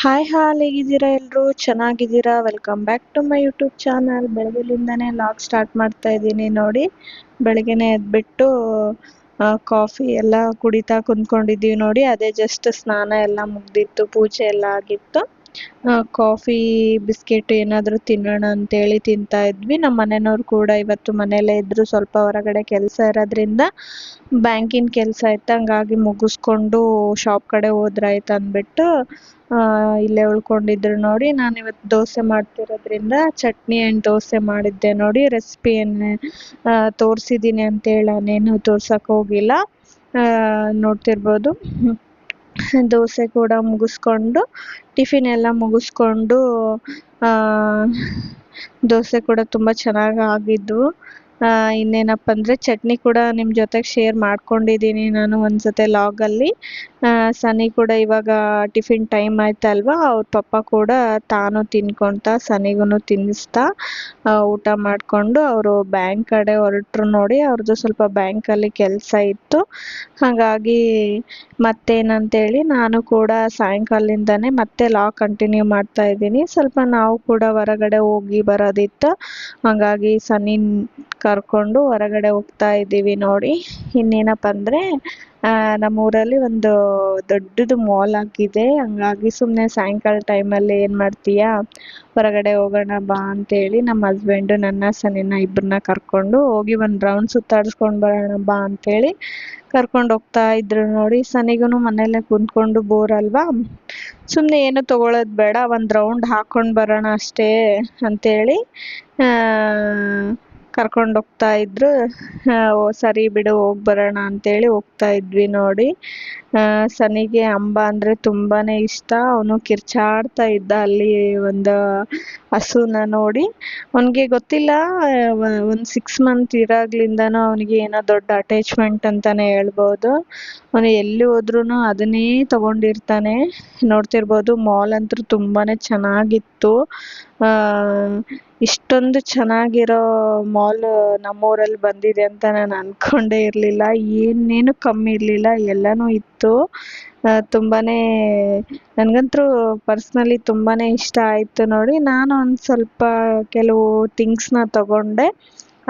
Hi ಹೇಗಿದ್ದೀರಾ ಎಲ್ರು ಚೆನ್ನಾಗಿದ್ದೀರಾ? Welcome back to my YouTube channel. ಬೆಳಗ್ಗೆಲಿಂದಾನೇ ಲಾಗ್ ಸ್ಟಾರ್ಟ್ ಮಾಡ್ತಾ ಇದ್ದೀನಿ ನೋಡಿ. ಬೆಳಗ್ಗೆನೆ ಎದ್ಬಿಟ್ಟು ಕಾಫಿ ಎಲ್ಲ ಕುಡಿತಾ ಕುಂತ್ಕೊಂಡಿದ್ದೀವಿ ನೋಡಿ. ಅದೇ ಜಸ್ಟ್ ಸ್ನಾನ ಎಲ್ಲ ಮುಗ್ದಿತ್ತು, ಪೂಜೆ ಎಲ್ಲ ಆಗಿತ್ತು. ಕಾಫಿ ಬಿಸ್ಕೆಟ್ ಏನಾದರೂ ತಿನ್ನೋಣ ಅಂತೇಳಿ ತಿಂತಾ ಇದ್ವಿ. ನಮ್ಮ ಮನೆಯವ್ರು ಕೂಡ ಇವತ್ತು ಮನೆಯಲ್ಲೇ ಇದ್ರು, ಸ್ವಲ್ಪ ಹೊರಗಡೆ ಕೆಲಸ ಇರೋದ್ರಿಂದ ಬ್ಯಾಂಕಿನ ಕೆಲಸ ಇತ್ತು, ಹಂಗಾಗಿ ಮುಗಿಸ್ಕೊಂಡು ಶಾಪ್ ಕಡೆ ಹೋದ್ರಾಯ್ತು ಅಂದ್ಬಿಟ್ಟು ಇಲ್ಲೇ ಉಳ್ಕೊಂಡಿದ್ರು ನೋಡಿ. ನಾನು ಇವತ್ತು ದೋಸೆ ಮಾಡ್ತಿರೋದ್ರಿಂದ ಚಟ್ನಿ ಆ್ಯಂಡ್ ದೋಸೆ ಮಾಡಿದ್ದೆ ನೋಡಿ. ರೆಸಿಪಿಯನ್ನು ತೋರಿಸಿದ್ದೀನಿ ಅಂತೇಳಿ ನಾನೇನು ತೋರ್ಸಕ್ಕೆ ಹೋಗಿಲ್ಲ. ನೋಡ್ತಿರ್ಬೋದು ದೋಸೆ ಕೂಡ ಮುಗಿಸ್ಕೊಂಡು ಟಿಫಿನ್ ಎಲ್ಲ ಮುಗಿಸ್ಕೊಂಡು ದೋಸೆ ಕೂಡ ತುಂಬ ಚೆನ್ನಾಗಿ ಆಗಿದ್ವು. ಇನ್ನೇನಪ್ಪ ಅಂದರೆ ಚಟ್ನಿ ಕೂಡ ನಿಮ್ಮ ಜೊತೆಗೆ ಶೇರ್ ಮಾಡ್ಕೊಂಡಿದ್ದೀನಿ ನಾನು ಒಂದ್ಸತಿ ಲಾಗಲ್ಲಿ. ಸನಿ ಕೂಡ ಇವಾಗ ಟಿಫಿನ್ ಟೈಮ್ ಆಯ್ತಲ್ವಾ, ಅವ್ರ ಪಪ್ಪ ಕೂಡ ತಾನು ತಿನ್ಕೊತ ಸನಿಗೂ ತಿನ್ನಿಸ್ತಾ ಊಟ ಮಾಡಿಕೊಂಡು ಅವರು ಬ್ಯಾಂಕ್ ಕಡೆ ಹೊರಟ್ರು ನೋಡಿ. ಅವ್ರದ್ದು ಸ್ವಲ್ಪ ಬ್ಯಾಂಕಲ್ಲಿ ಕೆಲಸ ಇತ್ತು, ಹಾಗಾಗಿ ಮತ್ತೇನಂತೇಳಿ ನಾನು ಕೂಡ ಸಾಯಂಕಾಲದಿಂದನೇ ಮತ್ತೆ ಲಾಗ್ ಕಂಟಿನ್ಯೂ ಮಾಡ್ತಾ ಇದ್ದೀನಿ. ಸ್ವಲ್ಪ ನಾವು ಕೂಡ ಹೊರಗಡೆ ಹೋಗಿ ಬರೋದಿತ್ತು, ಹಾಗಾಗಿ ಸನಿನ್ ಕರ್ಕೊಂಡು ಹೊರಗಡೆ ಹೋಗ್ತಾ ಇದ್ದೀವಿ ನೋಡಿ. ಇನ್ನೇನಪ್ಪ ಅಂದರೆ ನಮ್ಮೂರಲ್ಲಿ ಒಂದು ದೊಡ್ಡದು ಮಾಲ್ ಆಗಿದೆ, ಹಂಗಾಗಿ ಸುಮ್ಮನೆ ಸಾಯಂಕಾಲ ಟೈಮಲ್ಲಿ ಏನು ಮಾಡ್ತೀಯಾ ಹೊರಗಡೆ ಹೋಗೋಣ ಬಾ ಅಂತೇಳಿ ನಮ್ಮ ಹಸ್ಬೆಂಡು ನನ್ನ ಸನಿನ ಇಬ್ಬರನ್ನ ಕರ್ಕೊಂಡು ಹೋಗಿ ಒಂದು ರೌಂಡ್ ಸುತ್ತಾಡಿಸ್ಕೊಂಡು ಬರೋಣ ಬಾ ಅಂತೇಳಿ ಕರ್ಕೊಂಡು ಹೋಗ್ತಾ ಇದ್ರು ನೋಡಿ. ಸನಿಗೂ ಮನೆಯಲ್ಲೇ ಕುಂತ್ಕೊಂಡು ಬೋರ್ ಅಲ್ವಾ, ಸುಮ್ಮನೆ ಏನು ತೊಗೊಳೋದು ಬೇಡ, ಒಂದು ರೌಂಡ್ ಹಾಕ್ಕೊಂಡು ಬರೋಣ ಅಷ್ಟೇ ಅಂತೇಳಿ ಕರ್ಕೊಂಡು ಹೋಗ್ತಾ ಇದ್ರು. ಸರಿ ಬಿಡು ಹೋಗಿ ಬರೋಣ ಅಂತೇಳಿ ಹೋಗ್ತಾ ಇದ್ವಿ ನೋಡಿ. ಸನಿಗೆ ಅಂಬ ಅಂದರೆ ತುಂಬಾ ಇಷ್ಟ. ಅವನು ಕಿರ್ಚಾಡ್ತಾ ಇದ್ದ ಅಲ್ಲಿ ಒಂದು ಹಸುನ ನೋಡಿ. ಅವನಿಗೆ ಗೊತ್ತಿಲ್ಲ, ಒಂದು 6 ಮಂತ್ ಇರಾಗ್ಲಿಂದನೂ ಅವನಿಗೆ ಏನೋ ದೊಡ್ಡ ಅಟ್ಯಾಚ್ಮೆಂಟ್ ಅಂತಲೇ ಹೇಳ್ಬೋದು. ಅವನು ಎಲ್ಲಿ ಹೋದ್ರೂ ಅದನ್ನೇ ತಗೊಂಡಿರ್ತಾನೆ. ನೋಡ್ತಿರ್ಬೋದು ಮಾಲ್ ಅಂತೂ ತುಂಬಾ ಚೆನ್ನಾಗಿತ್ತು. ಇಷ್ಟೊಂದು ಚೆನ್ನಾಗಿರೋ ಮಾಲ್ ನಮ್ಮೂರಲ್ಲಿ ಬಂದಿದೆ ಅಂತ ನಾನು ಅಂದ್ಕೊಂಡೇ ಇರಲಿಲ್ಲ. ಏನೇನು ಕಮ್ಮಿ ಇರಲಿಲ್ಲ, ಎಲ್ಲನೂ ಇತ್ತು. ತುಂಬಾ ನನಗಂತೂ ಪರ್ಸ್ನಲಿ ತುಂಬಾ ಇಷ್ಟ ಆಯಿತು ನೋಡಿ. ನಾನು ಒಂದು ಸ್ವಲ್ಪ ಕೆಲವು ಥಿಂಗ್ಸ್ನ ತಗೊಂಡೆ,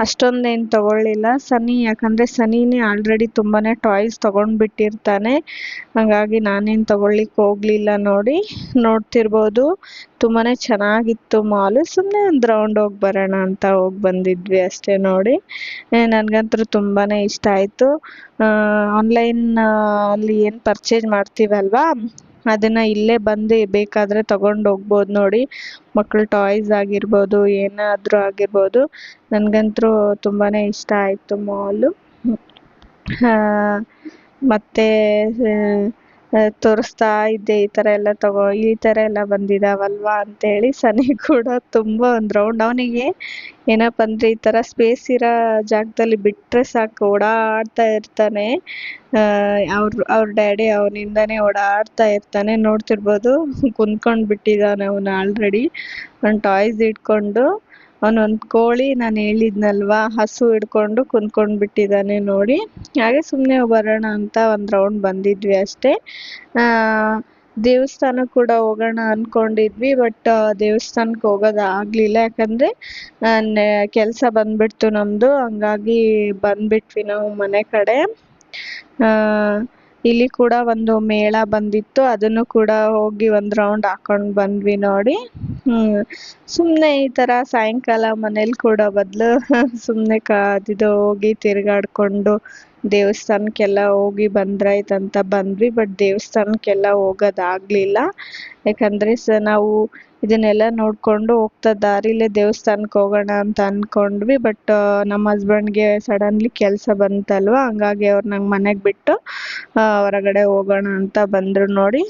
ಅಷ್ಟೊಂದೇನು ತಗೊಳ್ಳಿಲ್ಲ. ಸನಿ ಯಾಕಂದರೆ ಸನಿನೇ ಆಲ್ರೆಡಿ ತುಂಬಾ ಟಾಯ್ಸ್ ತೊಗೊಂಡ್ಬಿಟ್ಟಿರ್ತಾನೆ, ಹಾಗಾಗಿ ನಾನೇನು ತಗೊಳ್ಳಿಕ್ಕೆ ಹೋಗಲಿಲ್ಲ ನೋಡಿ. ನೋಡ್ತಿರ್ಬೋದು ತುಂಬಾ ಚೆನ್ನಾಗಿತ್ತು ಮಾಲು. ಸುಮ್ಮನೆ ಒಂದು ರೌಂಡ್ ಹೋಗಿ ಬರೋಣ ಅಂತ ಹೋಗಿ ಬಂದಿದ್ವಿ ಅಷ್ಟೇ ನೋಡಿ. ನನಗಂತೂ ತುಂಬಾ ಇಷ್ಟ ಆಯಿತು. ಆನ್ಲೈನ್ ಅಲ್ಲಿ ಏನು ಪರ್ಚೇಸ್ ಮಾಡ್ತೀವಲ್ವಾ, ಅದನ್ನು ಇಲ್ಲೇ ಬಂದು ಬೇಕಾದರೆ ತಗೊಂಡು ಹೋಗ್ಬೋದು ನೋಡಿ. ಮಕ್ಕಳ ಟಾಯ್ಸ್ ಆಗಿರ್ಬೋದು, ಏನಾದರೂ ಆಗಿರ್ಬೋದು. ನನಗಂತೂ ತುಂಬಾ ಇಷ್ಟ ಆಯಿತು ಮಾಲು. ಮತ್ತು ತೋರಿಸ್ತಾ ಇದ್ದೆ ಈ ಥರ ಎಲ್ಲ ಬಂದಿದ್ದಾವಲ್ವಾ ಅಂತೇಳಿ. ಸನಿ ಕೂಡ ತುಂಬ ಒಂದು ರೌಂಡ್, ಅವನಿಗೆ ಏನಪ್ಪ ಅಂದರೆ ಈ ಥರ ಸ್ಪೇಸ್ ಇರೋ ಜಾಗದಲ್ಲಿ ಬಿಟ್ಟರೆ ಸಾಕು ಓಡಾಡ್ತಾ ಇರ್ತಾನೆ. ಅವ್ರ ಡ್ಯಾಡಿ ಅವನಿಂದನೇ ಓಡಾಡ್ತಾ ಇರ್ತಾನೆ. ನೋಡ್ತಿರ್ಬೋದು ಕುಂತ್ಕೊಂಡು ಬಿಟ್ಟಿದ್ದಾನೆ ಅವನು ಆಲ್ರೆಡಿ ಒಂದು ಟಾಯ್ಸ್ ಇಟ್ಕೊಂಡು. ಅವನೊಂದು ಕೋಳಿ, ನಾನು ಹೇಳಿದ್ನಲ್ವಾ, ಹಸು ಹಿಡ್ಕೊಂಡು ಕುಂತ್ಕೊಂಡು ಬಿಟ್ಟಿದ್ದಾನೆ ನೋಡಿ. ಹಾಗೆ ಸುಮ್ಮನೆ ಬರೋಣ ಅಂತ ಒಂದು ರೌಂಡ್ ಬಂದಿದ್ವಿ ಅಷ್ಟೇ. ದೇವಸ್ಥಾನ ಕೂಡ ಹೋಗೋಣ ಅಂದ್ಕೊಂಡಿದ್ವಿ, ಬಟ್ ದೇವಸ್ಥಾನಕ್ಕೆ ಹೋಗೋದಾಗಲಿಲ್ಲ. ಯಾಕಂದರೆ ಕೆಲಸ ಬಂದ್ಬಿಡ್ತು ನಮ್ಮದು, ಹಂಗಾಗಿ ಬಂದ್ಬಿಟ್ವಿ ನಾವು ಮನೆ ಕಡೆ. ಇಲ್ಲಿ ಕೂಡ ಒಂದು ಮೇಳ ಬಂದಿತ್ತು, ಅದನ್ನು ಕೂಡ ಹೋಗಿ ಒಂದು ರೌಂಡ್ ಹಾಕೊಂಡು ಬಂದ್ವಿ ನೋಡಿ. ಸುಮ್ಮನೆ ಈ ಥರ ಸಾಯಂಕಾಲ ಮನೇಲಿ ಕೂಡ ಬದಲು ಸುಮ್ಮನೆ ಇದು ಹೋಗಿ ತಿರುಗಾಡ್ಕೊಂಡು ದೇವಸ್ಥಾನಕ್ಕೆಲ್ಲ ಹೋಗಿ ಬಂದ್ರಾಯ್ತಂತ ಬಂದ್ವಿ. ಬಟ್ ದೇವಸ್ಥಾನಕ್ಕೆಲ್ಲ ಹೋಗೋದಾಗಲಿಲ್ಲ, ಯಾಕಂದರೆ ನಾವು ಇದನ್ನೆಲ್ಲ ನೋಡಿಕೊಂಡು ಹೋಗ್ತಾ ದಾರಿಲೇ ದೇವಸ್ಥಾನಕ್ಕೆ ಹೋಗೋಣ ಅಂತ ಅಂದ್ಕೊಂಡ್ವಿ. ಬಟ್ ನಮ್ಮ ಹಸ್ಬೆಂಡ್ಗೆ ಸಡನ್ಲಿ ಕೆಲಸ ಬಂತಲ್ವ, ಹಂಗಾಗಿ ಅವ್ರು ನಂಗೆ ಮನೆಗೆ ಬಿಟ್ಟು ಹೊರಗಡೆ ಹೋಗೋಣ ಅಂತ ಬಂದರು ನೋಡಿ.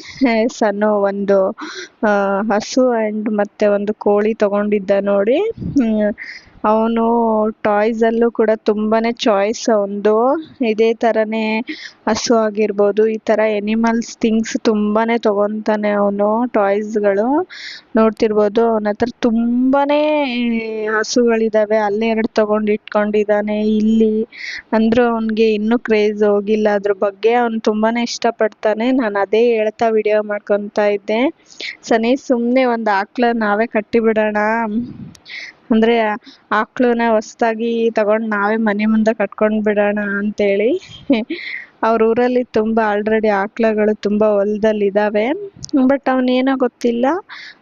ಸಣ್ಣ ಒಂದು ಹಸು ಆ್ಯಂಡ್ ಮತ್ತು ಒಂದು ಕೋಳಿ ತೊಗೊಂಡಿದ್ದ ನೋಡಿ. ಅವನು ಟಾಯ್ಸಲ್ಲೂ ಕೂಡ ತುಂಬಾನೇ ಚಾಯ್ಸ್ ಅವನದು. ಇದೇ ಥರನೇ ಹಸು ಆಗಿರ್ಬೋದು, ಈ ಥರ ಎನಿಮಲ್ಸ್ ಥಿಂಗ್ಸ್ ತುಂಬಾನೇ ತಗೊತಾನೆ ಅವನು ಟಾಯ್ಸ್ಗಳು. ನೋಡ್ತಿರ್ಬೋದು ಅವನ ಹತ್ರ ತುಂಬಾನೇ ಹಸುಗಳಿದಾವೆ. ಅಲ್ಲೇ ಎರಡು ತಗೊಂಡು ಇಟ್ಕೊಂಡಿದ್ದಾನೆ. ಇಲ್ಲಿ ಅಂದ್ರೂ ಅವನಿಗೆ ಇನ್ನೂ ಕ್ರೇಜ್ ಹೋಗಿಲ್ಲ ಅದ್ರ ಬಗ್ಗೆ. ಅವನು ತುಂಬಾನೇ ಇಷ್ಟಪಡ್ತಾನೆ. ನಾನು ಅದೇ ಹೇಳ್ತಾ ವಿಡಿಯೋ ಮಾಡ್ಕೊತಾ ಇದ್ದೆ, ಸನಿ ಸುಮ್ಮನೆ ಒಂದು ಆಕಳ ನಾವೇ ಕಟ್ಟಿಬಿಡೋಣ, ಅಂದ್ರೆ ಆಕಳನ್ನ ಹೊಸ್ದಾಗಿ ತಗೊಂಡು ನಾವೇ ಮನೆ ಮುಂದೆ ಕಟ್ಕೊಂಡು ಬಿಡೋಣ ಅಂತೇಳಿ. ಅವ್ರ ಊರಲ್ಲಿ ತುಂಬ ಆಲ್ರೆಡಿ ಆಕಳಗಳು ತುಂಬ ಹೊಲದಲ್ಲಿ ಇದ್ದಾವೆ. ಬಟ್ ಅವನೇನೋ ಗೊತ್ತಿಲ್ಲ,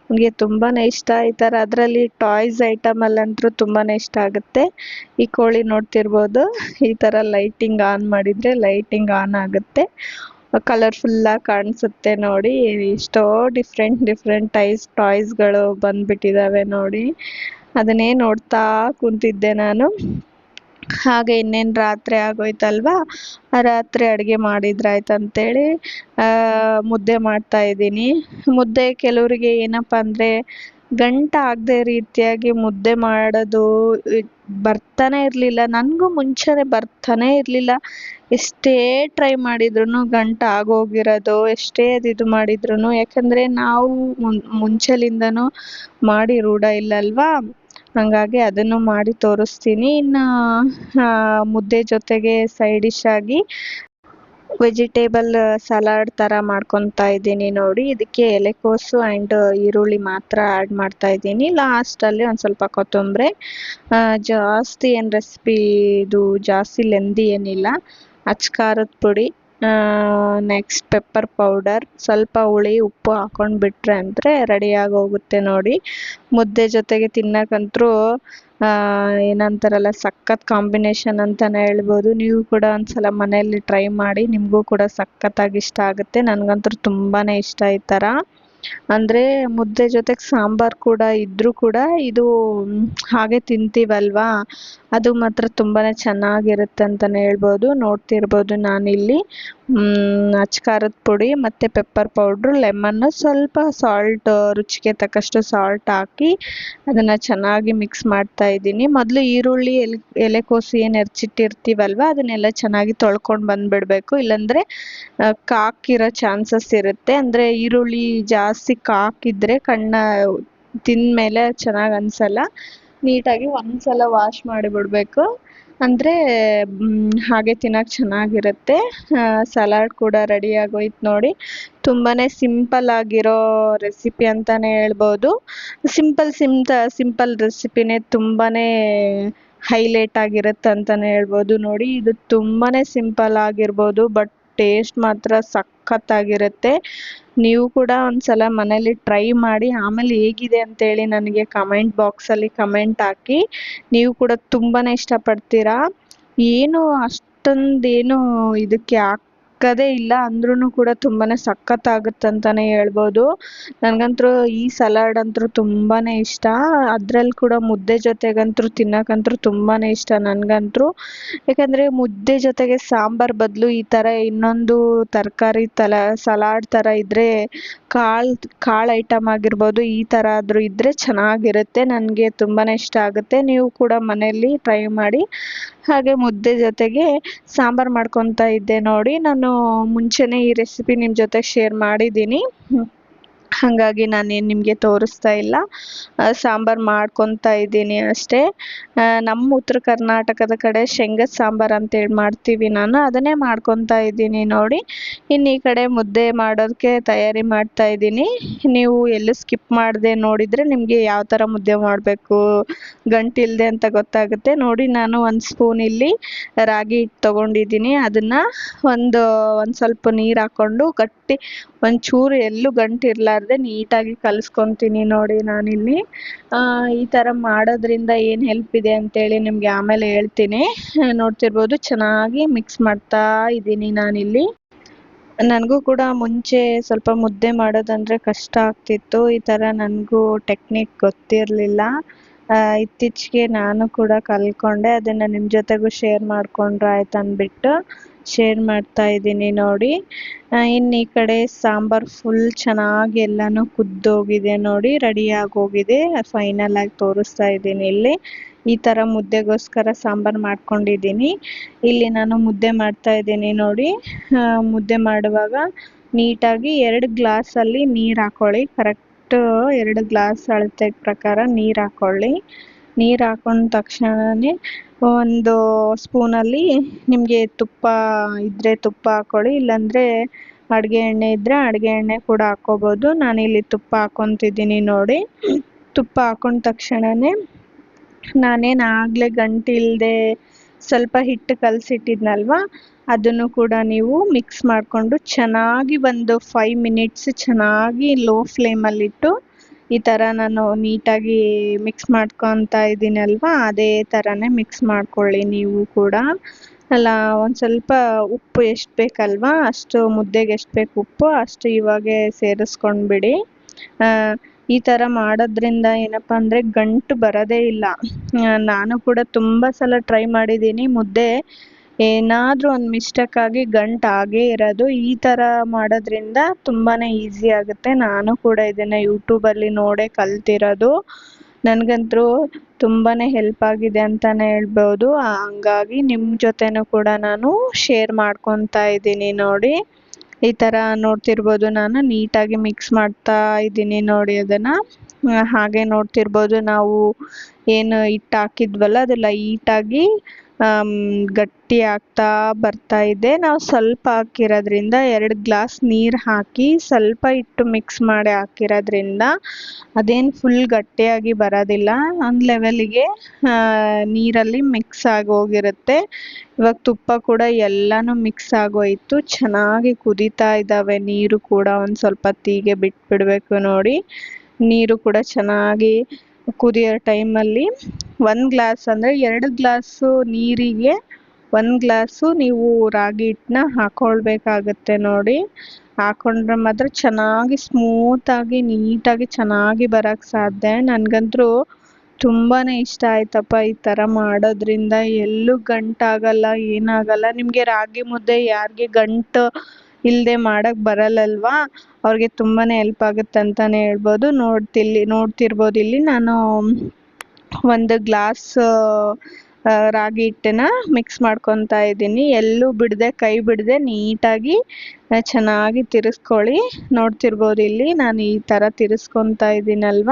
ಅವನಿಗೆ ತುಂಬಾನೇ ಇಷ್ಟ ಈ ಥರ. ಅದರಲ್ಲಿ ಟಾಯ್ಸ್ ಐಟಮಲ್ಲಂತೂ ತುಂಬಾನೇ ಇಷ್ಟ ಆಗುತ್ತೆ. ಈ ಕೋಳಿ ನೋಡ್ತಿರ್ಬೋದು, ಈ ಥರ ಲೈಟಿಂಗ್ ಆನ್ ಮಾಡಿದರೆ ಲೈಟಿಂಗ್ ಆನ್ ಆಗುತ್ತೆ, ಕಲರ್ಫುಲ್ಲಾಗಿ ಕಾಣಿಸುತ್ತೆ ನೋಡಿ. ಎಷ್ಟೋ ಡಿಫ್ರೆಂಟ್ ಟಾಯ್ಸ್ಗಳು ಬಂದ್ಬಿಟ್ಟಿದ್ದಾವೆ ನೋಡಿ. ಅದನ್ನೇ ನೋಡ್ತಾ ಕುಂತಿದ್ದೆ ನಾನು. ಹಾಗೆ ಇನ್ನೇನು ರಾತ್ರಿ ಆಗೋಯ್ತಲ್ವಾ, ರಾತ್ರಿ ಅಡುಗೆ ಮಾಡಿದ್ರಾಯ್ತಂತೇಳಿ ಮುದ್ದೆ ಮಾಡ್ತಾ ಇದ್ದೀನಿ. ಮುದ್ದೆ ಕೆಲವರಿಗೆ ಏನಪ್ಪ ಅಂದರೆ ಗಂಟ ಆಗದೆ ರೀತಿಯಾಗಿ ಮುದ್ದೆ ಮಾಡೋದು ಬರ್ತಾನೆ ಇರಲಿಲ್ಲ. ನನಗೂ ಮುಂಚೆನೇ ಬರ್ತಾನೆ ಇರಲಿಲ್ಲ. ಎಷ್ಟೇ ಟ್ರೈ ಮಾಡಿದ್ರು ಗಂಟ ಆಗೋಗಿರೋದು, ಎಷ್ಟೇ ಇದು ಮಾಡಿದ್ರು. ಯಾಕಂದರೆ ನಾವು ಮುಂಚೆಲಿಂದನೂ ಮಾಡಿ ರೂಢ ಇಲ್ಲಲ್ವಾ, ಹಾಗಾಗಿ ಅದನ್ನು ಮಾಡಿ ತೋರಿಸ್ತೀನಿ. ಇನ್ನು ಮುದ್ದೆ ಜೊತೆಗೆ ಸೈಡ್ ಡಿಶ್ ಆಗಿ ವೆಜಿಟೇಬಲ್ ಸಲಾಡ್ ಥರ ಮಾಡ್ಕೊತಾ ಇದ್ದೀನಿ ನೋಡಿ. ಇದಕ್ಕೆ ಎಲೆಕೋಸು ಆ್ಯಂಡ್ ಈರುಳ್ಳಿ ಮಾತ್ರ ಆ್ಯಡ್ ಮಾಡ್ತಾ ಇದ್ದೀನಿ. ಲಾಸ್ಟಲ್ಲಿ ಒಂದು ಸ್ವಲ್ಪ ಕೊತ್ತಂಬರಿ. ಜಾಸ್ತಿ ಏನು ರೆಸಿಪಿ ಇದು ಜಾಸ್ತಿ ಲೆಂದಿ ಏನಿಲ್ಲ. ಅಚ್ಚ ಖಾರದ ಪುಡಿ, ನೆಕ್ಸ್ಟ್ ಪೆಪ್ಪರ್ ಪೌಡರ್, ಸ್ವಲ್ಪ ಹುಳಿ ಉಪ್ಪು ಹಾಕೊಂಡು ಬಿಟ್ರೆ ಅಂದರೆ ರೆಡಿಯಾಗಿ ಹೋಗುತ್ತೆ ನೋಡಿ. ಮುದ್ದೆ ಜೊತೆಗೆ ತಿನ್ನಕ್ಕಂತೂ ಏನಂತಾರಲ್ಲ, ಸಖತ್ ಕಾಂಬಿನೇಷನ್ ಅಂತಲೇ ಹೇಳ್ಬೋದು. ನೀವು ಕೂಡ ಒಂದ್ಸಲ ಮನೆಯಲ್ಲಿ ಟ್ರೈ ಮಾಡಿ, ನಿಮಗೂ ಕೂಡ ಸಖತ್ತಾಗಿ ಇಷ್ಟ ಆಗುತ್ತೆ. ನನಗಂತೂ ತುಂಬಾ ಇಷ್ಟ ಈ ಥರ. ಅಂದರೆ ಮುದ್ದೆ ಜೊತೆಗೆ ಸಾಂಬಾರು ಕೂಡ ಇದ್ದರೂ ಕೂಡ ಇದು ಹಾಗೆ ತಿಂತೀವಲ್ವಾ, ಅದು ಮಾತ್ರ ತುಂಬಾ ಚೆನ್ನಾಗಿರುತ್ತೆ ಅಂತಲೇ ಹೇಳ್ಬೋದು. ನೋಡ್ತಿರ್ಬೋದು ನಾನಿಲ್ಲಿ ಅಚ್ಚ ಖಾರದ ಪುಡಿ ಮತ್ತು ಪೆಪ್ಪರ್ ಪೌಡ್ರು, ಲೆಮನ್ನು, ಸ್ವಲ್ಪ ಸಾಲ್ಟ್, ರುಚಿಗೆ ತಕ್ಕಷ್ಟು ಸಾಲ್ಟ್ ಹಾಕಿ ಅದನ್ನು ಚೆನ್ನಾಗಿ ಮಿಕ್ಸ್ ಮಾಡ್ತಾ ಇದ್ದೀನಿ. ಮೊದಲು ಈರುಳ್ಳಿ ಎಲೆಕೋಸು ಏನು ಹೆಚ್ಚಿಟ್ಟಿರ್ತೀವಲ್ವ ಅದನ್ನೆಲ್ಲ ಚೆನ್ನಾಗಿ ತೊಳ್ಕೊಂಡು ಬಂದುಬಿಡಬೇಕು. ಇಲ್ಲಾಂದರೆ ಕಾಕಿರೋ ಚಾನ್ಸಸ್ ಇರುತ್ತೆ. ಅಂದರೆ ಈರುಳ್ಳಿ ಜಾಸ್ತಿ ಕಾಕಿದ್ರೆ ಕಣ್ಣ ತಿಂದಮೇಲೆ ಚೆನ್ನಾಗಿ ಅನಿಸಲ್ಲ. ನೀಟಾಗಿ ಒಂದ್ಸಲ ವಾಶ್ ಮಾಡಿಬಿಡಬೇಕು, ಅಂದರೆ ಹಾಗೆ ತಿನ್ನೋಕೆ ಚೆನ್ನಾಗಿರುತ್ತೆ. ಸಲಾಡ್ ಕೂಡ ರೆಡಿ ಆಗೋಯ್ತು ನೋಡಿ. ತುಂಬಾ ಸಿಂಪಲ್ ಆಗಿರೋ ರೆಸಿಪಿ ಅಂತಲೇ ಹೇಳ್ಬೋದು. ಸಿಂಪಲ್ ರೆಸಿಪಿನೇ ತುಂಬಾ ಹೈಲೈಟ್ ಆಗಿರುತ್ತೆ ಅಂತಲೇ ಹೇಳ್ಬೋದು ನೋಡಿ. ಇದು ತುಂಬಾ ಸಿಂಪಲ್ ಆಗಿರ್ಬೋದು, ಬಟ್ ಟೇಸ್ಟ್ ಮಾತ್ರ ಸಖತ್ತಾಗಿರುತ್ತೆ. ನೀವು ಕೂಡ ಒಂದ್ಸಲ ಮನೇಲಿ ಟ್ರೈ ಮಾಡಿ, ಆಮೇಲೆ ಹೇಗಿದೆ ಅಂತೇಳಿ ನನಗೆ ಕಮೆಂಟ್ ಬಾಕ್ಸಲ್ಲಿ ಕಮೆಂಟ್ ಹಾಕಿ. ನೀವು ಕೂಡ ತುಂಬಾ ಇಷ್ಟಪಡ್ತೀರಾ. ಏನು ಅಷ್ಟೊಂದೇನು ಇದಕ್ಕೆ ಹಾಕೋದೇ ಇಲ್ಲ ಅಂದ್ರೂ ಕೂಡ ತುಂಬಾ ಸಖತ್ತಾಗುತ್ತೆ ಅಂತಲೇ ಹೇಳ್ಬೋದು. ನನಗಂತೂ ಈ ಸಲಾಡ್ ಅಂತೂ ತುಂಬಾ ಇಷ್ಟ. ಅದ್ರಲ್ಲಿ ಕೂಡ ಮುದ್ದೆ ಜೊತೆಗಂತೂ ತಿನ್ನೋಕ್ಕಂತೂ ತುಂಬಾ ಇಷ್ಟ ನನಗಂತೂ. ಯಾಕಂದರೆ ಮುದ್ದೆ ಜೊತೆಗೆ ಸಾಂಬಾರು ಬದಲು ಈ ಥರ ಇನ್ನೊಂದು ತರಕಾರಿ ಸಲಾಡ್ ಥರ ಇದ್ದರೆ, ಕಾಳು ಐಟಮ್ ಆಗಿರ್ಬೋದು, ಈ ಥರ ಆದರೂ ಇದ್ದರೆ ಚೆನ್ನಾಗಿರುತ್ತೆ. ನನಗೆ ತುಂಬಾ ಇಷ್ಟ ಆಗುತ್ತೆ. ನೀವು ಕೂಡ ಮನೆಯಲ್ಲಿ ಟ್ರೈ ಮಾಡಿ. ಹಾಗೆ ಮುದ್ದೆ ಜೊತೆಗೆ ಸಾಂಬಾರು ಮಾಡ್ಕೊತಾ ಇದ್ದೆ ನೋಡಿ. ನಾನು ಮುಂಚೆನೇ ಈ ರೆಸಿಪಿ ನಿಮ್ಮ ಜೊತೆ ಶೇರ್ ಮಾಡಿದ್ದೀನಿ, ಹಾಗಾಗಿ ನಾನೇನು ನಿಮಗೆ ತೋರಿಸ್ತಾ ಇಲ್ಲ. ಸಾಂಬಾರು ಮಾಡ್ಕೊತಾ ಇದ್ದೀನಿ ಅಷ್ಟೇ. ನಮ್ಮ ಉತ್ತರ ಕರ್ನಾಟಕದ ಕಡೆ ಶೇಂಗದ ಸಾಂಬಾರು ಅಂತೇಳಿ ಮಾಡ್ತೀವಿ, ನಾನು ಅದನ್ನೇ ಮಾಡ್ಕೊತಾ ಇದ್ದೀನಿ ನೋಡಿ. ಇನ್ನು ಈ ಕಡೆ ಮುದ್ದೆ ಮಾಡೋದಕ್ಕೆ ತಯಾರಿ ಮಾಡ್ತಾ ಇದ್ದೀನಿ. ನೀವು ಎಲ್ಲೂ ಸ್ಕಿಪ್ ಮಾಡದೆ ನೋಡಿದರೆ ನಿಮಗೆ ಯಾವ ಥರ ಮುದ್ದೆ ಮಾಡಬೇಕು ಗಂಟಿಲ್ಲದೆ ಅಂತ ಗೊತ್ತಾಗುತ್ತೆ ನೋಡಿ. ನಾನು ಒಂದು ಸ್ಪೂನ್ ಇಲ್ಲಿ ರಾಗಿ ಹಿಟ್ಟು ತೊಗೊಂಡಿದ್ದೀನಿ. ಅದನ್ನು ಒಂದು ಸ್ವಲ್ಪ ನೀರು ಹಾಕ್ಕೊಂಡು ಗಟ್ಟಿ ಒಂಚೂರು ಎಲ್ಲೂ ಗಂಟು ಇರಲಾರ್ದೆ ನೀಟಾಗಿ ಕಲಿಸ್ಕೊತೀನಿ ನೋಡಿ ನಾನಿಲ್ಲಿ. ಈ ಥರ ಮಾಡೋದ್ರಿಂದ ಏನು ಹೆಲ್ಪ್ ಇದೆ ಅಂತೇಳಿ ನಿಮಗೆ ಆಮೇಲೆ ಹೇಳ್ತೀನಿ. ನೋಡ್ತಿರ್ಬೋದು ಚೆನ್ನಾಗಿ ಮಿಕ್ಸ್ ಮಾಡ್ತಾ ಇದ್ದೀನಿ ನಾನಿಲ್ಲಿ. ನನಗೂ ಕೂಡ ಮುಂಚೆ ಸ್ವಲ್ಪ ಮುದ್ದೆ ಮಾಡೋದಂದರೆ ಕಷ್ಟ ಆಗ್ತಿತ್ತು. ಈ ಥರ ನನಗೂ ಟೆಕ್ನಿಕ್ ಗೊತ್ತಿರಲಿಲ್ಲ. ಇತ್ತೀಚೆಗೆ ನಾನು ಕೂಡ ಕಲ್ತ್ಕೊಂಡೆ. ಅದನ್ನು ನಿಮ್ಮ ಜೊತೆಗೂ ಶೇರ್ ಮಾಡಿಕೊಂಡ್ರೆ ಆಯ್ತು ಅಂದ್ಬಿಟ್ಟು ಶೇರ್ ಮಾಡ್ತಾ ಇದ್ದೀನಿ ನೋಡಿ. ಇನ್ನು ಈ ಕಡೆ ಸಾಂಬಾರು ಫುಲ್ ಚೆನ್ನಾಗಿ ಎಲ್ಲನೂ ಕುದ್ದೋಗಿದೆ ನೋಡಿ, ರೆಡಿಯಾಗಿ ಹೋಗಿದೆ. ಫೈನಲ್ ಆಗಿ ತೋರಿಸ್ತಾ ಇದ್ದೀನಿ ಇಲ್ಲಿ. ಈ ಥರ ಮುದ್ದೆಗೋಸ್ಕರ ಸಾಂಬಾರು ಮಾಡ್ಕೊಂಡಿದ್ದೀನಿ. ಇಲ್ಲಿ ನಾನು ಮುದ್ದೆ ಮಾಡ್ತಾ ಇದ್ದೀನಿ ನೋಡಿ. ಮುದ್ದೆ ಮಾಡುವಾಗ ನೀಟಾಗಿ 2 ಗ್ಲಾಸಲ್ಲಿ ನೀರು ಹಾಕ್ಕೊಳ್ಳಿ. ಕರೆಕ್ಟ್ 2 ಗ್ಲಾಸ್ ಅಳತೆ ಪ್ರಕಾರ ನೀರು ಹಾಕ್ಕೊಳ್ಳಿ. ನೀರು ಹಾಕೊಂಡ ತಕ್ಷಣನೇ ಒಂದು ಸ್ಪೂನಲ್ಲಿ ನಿಮಗೆ ತುಪ್ಪ ಇದ್ದರೆ ತುಪ್ಪ ಹಾಕ್ಕೊಳ್ಳಿ, ಇಲ್ಲಾಂದರೆ ಅಡುಗೆ ಎಣ್ಣೆ ಇದ್ದರೆ ಅಡುಗೆ ಎಣ್ಣೆ ಕೂಡ ಹಾಕ್ಕೋಬೋದು. ನಾನಿಲ್ಲಿ ತುಪ್ಪ ಹಾಕ್ಕೊತಿದ್ದೀನಿ ನೋಡಿ. ತುಪ್ಪ ಹಾಕೊಂಡ ತಕ್ಷಣನೇ ನಾನೇನು ಆಗಲೇ ಗಂಟಿಲ್ಲದೆ ಸ್ವಲ್ಪ ಹಿಟ್ಟು ಕಲಸಿಟ್ಟಿದ್ನಲ್ವ, ಅದನ್ನು ಕೂಡ ನೀವು ಮಿಕ್ಸ್ ಮಾಡಿಕೊಂಡು ಚೆನ್ನಾಗಿ ಒಂದು 5 ಮಿನಿಟ್ಸ್ ಚೆನ್ನಾಗಿ ಲೋ ಫ್ಲೇಮಲ್ಲಿಟ್ಟು ಈ ಥರ ನಾನು ನೀಟಾಗಿ ಮಿಕ್ಸ್ ಮಾಡ್ಕೊತಾ ಇದ್ದೀನಲ್ವ, ಅದೇ ಥರನೇ ಮಿಕ್ಸ್ ಮಾಡ್ಕೊಳ್ಳಿ ನೀವು ಕೂಡ. ಅಲ್ಲ, ಒಂದು ಸ್ವಲ್ಪ ಉಪ್ಪು ಎಷ್ಟು ಬೇಕಲ್ವ ಅಷ್ಟು ಮುದ್ದೆಗೆ ಎಷ್ಟು ಬೇಕು ಉಪ್ಪು ಅಷ್ಟು ಇವಾಗೆ ಸೇರಿಸ್ಕೊಂಡ್ಬಿಡಿ. ಈ ಥರ ಮಾಡೋದ್ರಿಂದ ಏನಪ್ಪ ಅಂದರೆ ಗಂಟು ಬರೋದೇ ಇಲ್ಲ. ನಾನು ಕೂಡ ತುಂಬ ಸಲ ಟ್ರೈ ಮಾಡಿದ್ದೀನಿ, ಮುದ್ದೆ ಏನಾದರೂ ಒಂದು ಮಿಸ್ಟೇಕ್ ಆಗಿ ಗಂಟು ಆಗೇ ಇರೋದು. ಈ ಥರ ಮಾಡೋದ್ರಿಂದ ತುಂಬಾ ಈಸಿ ಆಗುತ್ತೆ. ನಾನು ಕೂಡ ಇದನ್ನು ಯೂಟ್ಯೂಬಲ್ಲಿ ನೋಡೇ ಕಲ್ತಿರೋದು. ನನಗಂತೂ ತುಂಬಾ ಹೆಲ್ಪ್ ಆಗಿದೆ ಅಂತಲೇ ಹೇಳ್ಬೋದು. ಹಂಗಾಗಿ ನಿಮ್ಮ ಜೊತೆನೂ ಕೂಡ ನಾನು ಶೇರ್ ಮಾಡ್ಕೊತಾ ಇದ್ದೀನಿ ನೋಡಿ. ಈ ಥರ ನೋಡ್ತಿರ್ಬೋದು, ನಾನು ನೀಟಾಗಿ ಮಿಕ್ಸ್ ಮಾಡ್ತಾ ಇದ್ದೀನಿ ನೋಡಿ ಅದನ್ನು. ಹಾಗೆ ನೋಡ್ತಿರ್ಬೋದು, ನಾವು ಏನು ಹಿಟ್ಟು ಹಾಕಿದ್ವಲ್ಲ ಅದು ಲೈಟಾಗಿ ಗಟ್ಟಿ ಆಗ್ತಾ ಬರ್ತಾ ಇದೆ. ನಾವು ಸ್ವಲ್ಪ ಹಾಕಿರೋದ್ರಿಂದ 2 ಗ್ಲಾಸ್ ನೀರು ಹಾಕಿ ಸ್ವಲ್ಪ ಹಿಟ್ಟು ಮಿಕ್ಸ್ ಮಾಡಿ ಹಾಕಿರೋದ್ರಿಂದ ಅದೇನು ಫುಲ್ ಗಟ್ಟಿಯಾಗಿ ಬರೋದಿಲ್ಲ, ಒಂದು ಲೆವೆಲಿಗೆ ನೀರಲ್ಲಿ ಮಿಕ್ಸ್ ಆಗೋಗಿರುತ್ತೆ. ಇವಾಗ ತುಪ್ಪ ಕೂಡ ಎಲ್ಲನೂ ಮಿಕ್ಸ್ ಆಗೋಯಿತು, ಚೆನ್ನಾಗಿ ಕುದೀತಾ ಇದ್ದಾವೆ. ನೀರು ಕೂಡ ಒಂದು ಸ್ವಲ್ಪ ಹೊತ್ತಿಗೆ ಬಿಟ್ಬಿಡಬೇಕು ನೋಡಿ. ನೀರು ಕೂಡ ಚೆನ್ನಾಗಿ ಕುದಿಯೋ ಟೈಮಲ್ಲಿ 1 ಗ್ಲಾಸ್ ಅಂದರೆ 2 ಗ್ಲಾಸು ನೀರಿಗೆ 1 ಗ್ಲಾಸು ನೀವು ರಾಗಿ ಹಿಟ್ಟನ್ನ ಹಾಕ್ಕೊಳ್ಬೇಕಾಗತ್ತೆ ನೋಡಿ. ಹಾಕ್ಕೊಂಡ್ರೆ ಮಾತ್ರ ಚೆನ್ನಾಗಿ ಸ್ಮೂತಾಗಿ ನೀಟಾಗಿ ಚೆನ್ನಾಗಿ ಬರೋಕ್ಕೆ ಸಾಧ್ಯ. ನನಗಂತೂ ತುಂಬಾ ಇಷ್ಟ ಆಯ್ತಪ್ಪ ಈ ಥರ ಮಾಡೋದ್ರಿಂದ. ಎಲ್ಲೂ ಗಂಟಾಗಲ್ಲ, ಏನಾಗಲ್ಲ. ನಿಮಗೆ ರಾಗಿ ಮುದ್ದೆ ಯಾರಿಗೆ ಗಂಟು ಇಲ್ಲದೆ ಮಾಡೋಕ್ಕೆ ಬರಲ್ಲಲ್ವಾ, ಅವ್ರಿಗೆ ತುಂಬಾ ಹೆಲ್ಪ್ ಆಗುತ್ತೆ ಅಂತಲೇ ಹೇಳ್ಬೋದು. ನೋಡ್ತಿರ್ಬೋದು ಇಲ್ಲಿ ನಾನು 1 ಗ್ಲಾಸ್ ರಾಗಿ ಹಿಟ್ಟನ್ನ ಮಿಕ್ಸ್ ಮಾಡ್ಕೊತಾ ಇದ್ದೀನಿ. ಎಲ್ಲೂ ಬಿಡದೆ, ಕೈ ಬಿಡದೆ ನೀಟಾಗಿ ಚೆನ್ನಾಗಿ ತಿರ್ಸ್ಕೊಳ್ಳಿ. ನೋಡ್ತಿರ್ಬೋದು ಇಲ್ಲಿ ನಾನು ಈ ಥರ ತಿರ್ಸ್ಕೊತಾ ಇದ್ದೀನಲ್ವ,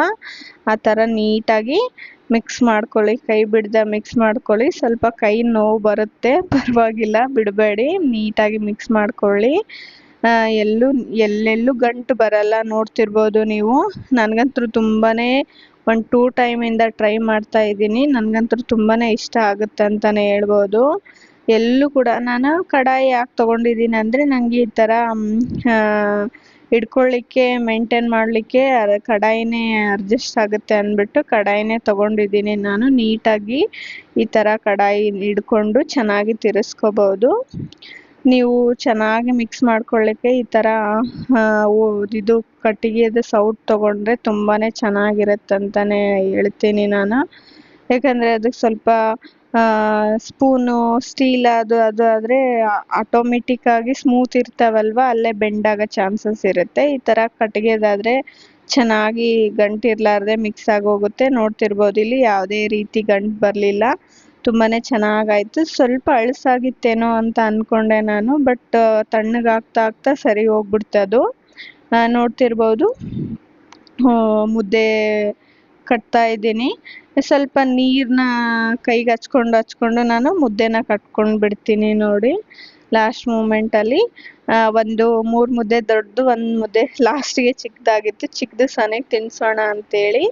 ಆ ಥರ ನೀಟಾಗಿ ಮಿಕ್ಸ್ ಮಾಡ್ಕೊಳ್ಳಿ. ಕೈ ಬಿಡದೆ ಮಿಕ್ಸ್ ಮಾಡ್ಕೊಳ್ಳಿ. ಸ್ವಲ್ಪ ಕೈ ನೋವು ಬರುತ್ತೆ, ಪರವಾಗಿಲ್ಲ, ಬಿಡಬೇಡಿ, ನೀಟಾಗಿ ಮಿಕ್ಸ್ ಮಾಡ್ಕೊಳ್ಳಿ. ಎಲ್ಲೆಲ್ಲೂ ಗಂಟು ಬರಲ್ಲ. ನೋಡ್ತಿರ್ಬೋದು ನೀವು. ನನಗಂತೂ ತುಂಬಾ ಒಂದು 2 ಟೈಮಿಂದ ಟ್ರೈ ಮಾಡ್ತಾ ಇದ್ದೀನಿ. ನನಗಂತೂ ತುಂಬಾ ಇಷ್ಟ ಆಗುತ್ತೆ ಅಂತಲೇ ಹೇಳ್ಬೋದು. ಎಲ್ಲೂ ಕೂಡ ನಾನು ಕಡಾಯಿ ಯಾಕೆ ತೊಗೊಂಡಿದ್ದೀನಿ ಅಂದರೆ ನನಗೆ ಈ ಥರ ಇಟ್ಕೊಳ್ಳಿಕ್ಕೆ ಮೇಂಟೈನ್ ಮಾಡಲಿಕ್ಕೆ ಕಡಾಯಿನೇ ಅಡ್ಜಸ್ಟ್ ಆಗುತ್ತೆ ಅಂದ್ಬಿಟ್ಟು ಕಡಾಯಿನೇ ತೊಗೊಂಡಿದ್ದೀನಿ ನಾನು. ನೀಟಾಗಿ ಈ ಥರ ಕಡಾಯಿ ಹಿಡ್ಕೊಂಡು ಚೆನ್ನಾಗಿ ತಿರ್ಸ್ಕೋಬೋದು. ನೀವು ಚೆನ್ನಾಗಿ ಮಿಕ್ಸ್ ಮಾಡ್ಕೊಳ್ಳಿಕ್ಕೆ ಈ ಥರ ಇದು ಕಟ್ಟಿಗೆದು ಸೌಟು ತೊಗೊಂಡ್ರೆ ತುಂಬಾ ಚೆನ್ನಾಗಿರುತ್ತೆ ಅಂತಲೇ ಹೇಳ್ತೀನಿ ನಾನು. ಯಾಕಂದರೆ ಅದಕ್ಕೆ ಸ್ವಲ್ಪ ಸ್ಪೂನು ಸ್ಟೀಲ್ ಅದು ಆದರೆ ಆಟೋಮೆಟಿಕ್ಕಾಗಿ ಸ್ಮೂತ್ ಇರ್ತಾವಲ್ವ, ಅಲ್ಲೇ ಬೆಂಡಾಗೋ ಚಾನ್ಸಸ್ ಇರುತ್ತೆ. ಈ ಥರ ಕಟ್ಟಿಗೆದಾದರೆ ಚೆನ್ನಾಗಿ ಗಂಟಿರಲಾರ್ದೆ ಮಿಕ್ಸ್ ಆಗೋಗುತ್ತೆ. ನೋಡ್ತಿರ್ಬೋದು ಇಲ್ಲಿ ಯಾವುದೇ ರೀತಿ ಗಂಟು ಬರಲಿಲ್ಲ, ತುಂಬಾ ಚೆನ್ನಾಗಾಯಿತು. ಸ್ವಲ್ಪ ಅಳಸಾಗಿತ್ತೇನೋ ಅಂತ ಅಂದ್ಕೊಂಡೆ ನಾನು, ಬಟ್ ತಣ್ಣಗಾಗ್ತಾ ಸರಿ ಹೋಗ್ಬಿಡ್ತದು. ನೋಡ್ತಿರ್ಬೋದು, ಮುದ್ದೆ ಕಟ್ತಾ ಇದ್ದೀನಿ. ಸ್ವಲ್ಪ ನೀರನ್ನ ಕೈಗೆ ಹಚ್ಕೊಂಡು ನಾನು ಮುದ್ದೆನ ಕಟ್ಕೊಂಡು ಬಿಡ್ತೀನಿ ನೋಡಿ. ಲಾಸ್ಟ್ ಮೂಮೆಂಟಲ್ಲಿ ಒಂದು 3 ಮುದ್ದೆ ದೊಡ್ಡದು, 1 ಮುದ್ದೆ ಲಾಸ್ಟಿಗೆ ಚಿಕ್ಕದಾಗಿತ್ತು. ಚಿಕ್ಕದು ಸನಿಗೆ ತಿನ್ನಿಸೋಣ ಅಂತೇಳಿ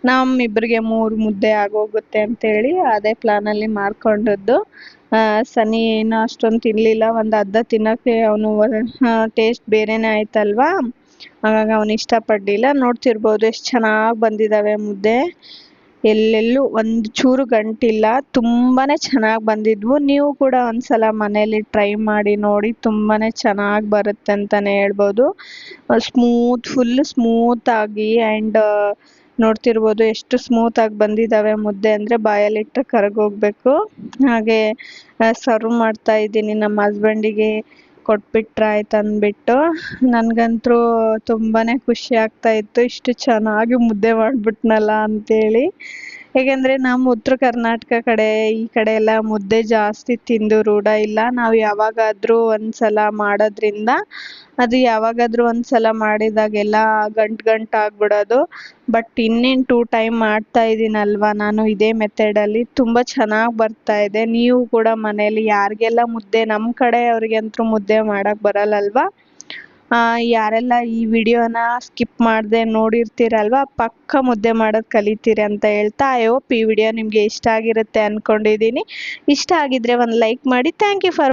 ನಮ್ಮಿಬ್ಬರಿಗೆ 3 ಮುದ್ದೆ ಆಗೋಗುತ್ತೆ ಅಂತೇಳಿ ಅದೇ ಪ್ಲಾನಲ್ಲಿ ಮಾಡ್ಕೊಂಡದ್ದು. ಸನಿ ಏನೋ ಅಷ್ಟೊಂದು ತಿನ್ನಲಿಲ್ಲ, ಒಂದು ಅರ್ಧ ತಿನ್ನೋಕ್ಕೆ ಅವನು ಟೇಸ್ಟ್ ಬೇರೆನೇ ಆಯ್ತಲ್ವಾ, ಹಾಗಾಗಿ ಅವನು ಇಷ್ಟಪಡಲಿಲ್ಲ. ನೋಡ್ತಿರ್ಬೋದು ಎಷ್ಟು ಚೆನ್ನಾಗಿ ಬಂದಿದ್ದಾವೆ ಮುದ್ದೆ. ಎಲ್ಲೆಲ್ಲೂ ಒಂದು ಚೂರು ಗಂಟಿಲ್ಲ, ತುಂಬಾ ಚೆನ್ನಾಗಿ ಬಂದಿದ್ವು. ನೀವು ಕೂಡ ಒಂದ್ಸಲ ಮನೇಲಿ ಟ್ರೈ ಮಾಡಿ ನೋಡಿ, ತುಂಬಾ ಚೆನ್ನಾಗಿ ಬರುತ್ತೆ ಅಂತಲೇ ಹೇಳ್ಬೋದು. ಫುಲ್ ಸ್ಮೂತಾಗಿ ಆ್ಯಂಡ್ ನೋಡ್ತಿರ್ಬೋದು ಎಷ್ಟು ಸ್ಮೂತಾಗಿ ಬಂದಿದ್ದಾವೆ ಮುದ್ದೆ ಅಂದರೆ ಬಾಯಲ್ಲಿಟ್ಟರೆ ಕರಗೋಗಬೇಕು. ಹಾಗೆ ಸರ್ವ್ ಮಾಡ್ತಾ ಇದ್ದೀನಿ, ನಮ್ಮ ಹಸ್ಬೆಂಡಿಗೆ ಕೊಟ್ಬಿಟ್ರೆ ಆಯ್ತು ಅಂದ್ಬಿಟ್ಟು. ನನಗಂತೂ ತುಂಬಾ ಖುಷಿ ಆಗ್ತಾಯಿತ್ತು, ಇಷ್ಟು ಚೆನ್ನಾಗಿ ಮುದ್ದೆ ಮಾಡಿಬಿಟ್ನಲ್ಲ ಅಂತೇಳಿ. ಹೇಗೆಂದರೆ ನಮ್ಮ ಉತ್ತರ ಕರ್ನಾಟಕ ಕಡೆ ಈ ಕಡೆ ಎಲ್ಲ ಮುದ್ದೆ ಜಾಸ್ತಿ ತಿಂದು ರೂಢ ಇಲ್ಲ. ನಾವು ಯಾವಾಗಾದರೂ ಒಂದ್ಸಲ ಮಾಡೋದ್ರಿಂದ ಅದು ಯಾವಾಗಾದರೂ ಒಂದ್ಸಲ ಮಾಡಿದಾಗೆಲ್ಲ ಗಂಟು ಗಂಟು ಆಗ್ಬಿಡೋದು. ಬಟ್ ಇನ್ನೇನು 2 ಟೈಮ್ ಮಾಡ್ತಾ ಇದ್ದೀನಲ್ವಾ ನಾನು ಇದೇ ಮೆಥಡಲ್ಲಿ, ತುಂಬ ಚೆನ್ನಾಗಿ ಬರ್ತಾ ಇದೆ. ನೀವು ಕೂಡ ಮನೇಲಿ ಯಾರಿಗೆಲ್ಲ ಮುದ್ದೆ ನಮ್ಮ ಕಡೆಯವ್ರಿಗಂತೂ ಮುದ್ದೆ ಮಾಡೋಕ್ಕೆ ಬರಲ್ಲಲ್ವಾ, ಯಾರೆಲ್ಲ ಈ ವಿಡಿಯೋನ ಸ್ಕಿಪ್ ಮಾಡದೆ ನೋಡಿರ್ತೀರಲ್ವ ಪಕ್ಕ ಮುದ್ದೆ ಮಾಡೋದು ಕಲಿತೀರಿ ಅಂತ ಹೇಳ್ತಾ, ಐ ಹೋಪ್ ಈ ವಿಡಿಯೋ ನಿಮಗೆ ಇಷ್ಟ ಆಗಿರುತ್ತೆ ಅಂದ್ಕೊಂಡಿದ್ದೀನಿ. ಇಷ್ಟ ಆಗಿದ್ರೆ ಒಂದು ಲೈಕ್ ಮಾಡಿ. Thank you for